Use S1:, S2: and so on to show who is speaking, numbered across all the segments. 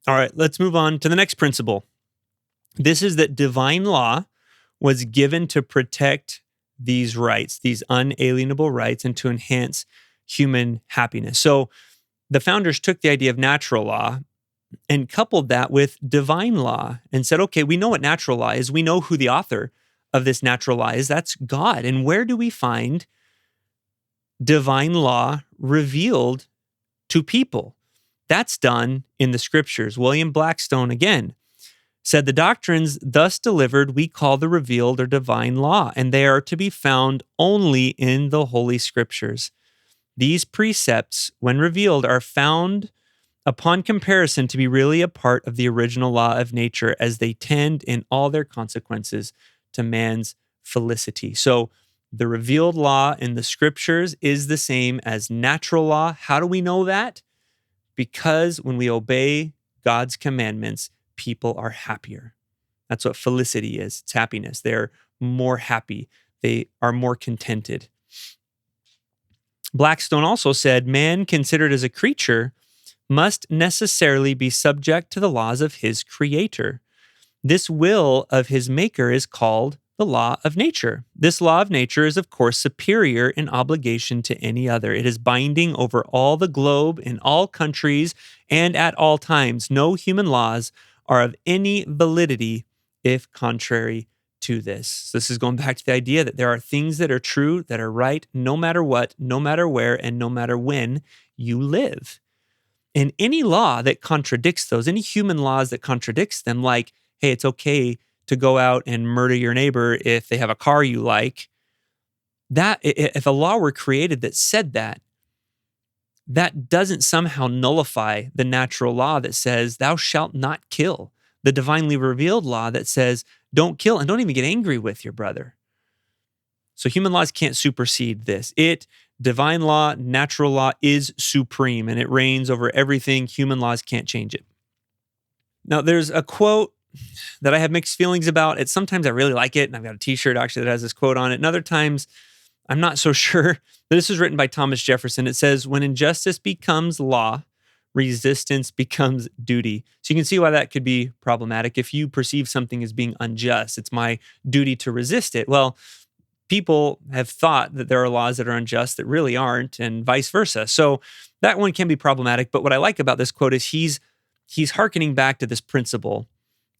S1: All right, let's move on to the next principle. This is that divine law was given to protect these rights, these unalienable rights, and to enhance human happiness. So the founders took the idea of natural law and coupled that with divine law and said, okay, we know what natural law is. We know who the author of this natural law is. That's God. And where do we find divine law revealed to people? That's done in the scriptures. William Blackstone, again, said the doctrines thus delivered we call the revealed or divine law, and they are to be found only in the Holy Scriptures. These precepts, when revealed, are found upon comparison to be really a part of the original law of nature as they tend in all their consequences to man's felicity. So the revealed law in the scriptures is the same as natural law. How do we know that? Because when we obey God's commandments, people are happier. That's what felicity is. It's happiness. They're more happy. They are more contented. Blackstone also said, man considered as a creature must necessarily be subject to the laws of his creator. This will of his maker is called the law of nature. This law of nature is, of course, superior in obligation to any other. It is binding over all the globe, in all countries, and at all times. No human laws are of any validity if contrary to this. So this is going back to the idea that there are things that are true, that are right, no matter what, no matter where, and no matter when you live. And any law that contradicts those, any human laws that contradicts them, like, hey, it's okay to go out and murder your neighbor if they have a car you like, that if a law were created that said that, that doesn't somehow nullify the natural law that says, thou shalt not kill. The divinely revealed law that says, don't kill and don't even get angry with your brother. So human laws can't supersede this. Divine law, natural law is supreme and it reigns over everything. Human laws can't change it. Now, there's a quote that I have mixed feelings about. Sometimes I really like it, and I've got a t-shirt actually that has this quote on it. And other times, I'm not so sure. This is written by Thomas Jefferson. It says, when injustice becomes law, resistance becomes duty. So you can see why that could be problematic. If you perceive something as being unjust, it's my duty to resist it. Well, people have thought that there are laws that are unjust that really aren't, and vice versa. So that one can be problematic. But what I like about this quote is he's hearkening back to this principle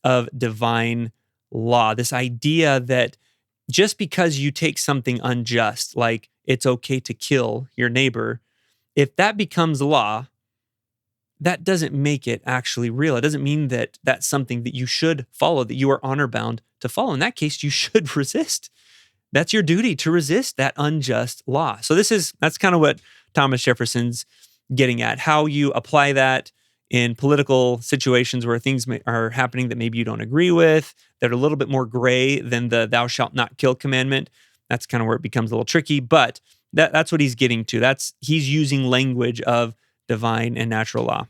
S1: of divine law, this idea that just because you take something unjust, like it's okay to kill your neighbor, if that becomes law, that doesn't make it actually real. It doesn't mean that that's something that you should follow, that you are honor bound to follow. In that case, you should resist. That's your duty, to resist that unjust law. So that's kind of what Thomas Jefferson's getting at, how you apply that in political situations where things are happening that maybe you don't agree with, that are a little bit more gray than the thou shalt not kill commandment. That's kind of where it becomes a little tricky, but that's what he's getting to. He's using language of divine and natural law.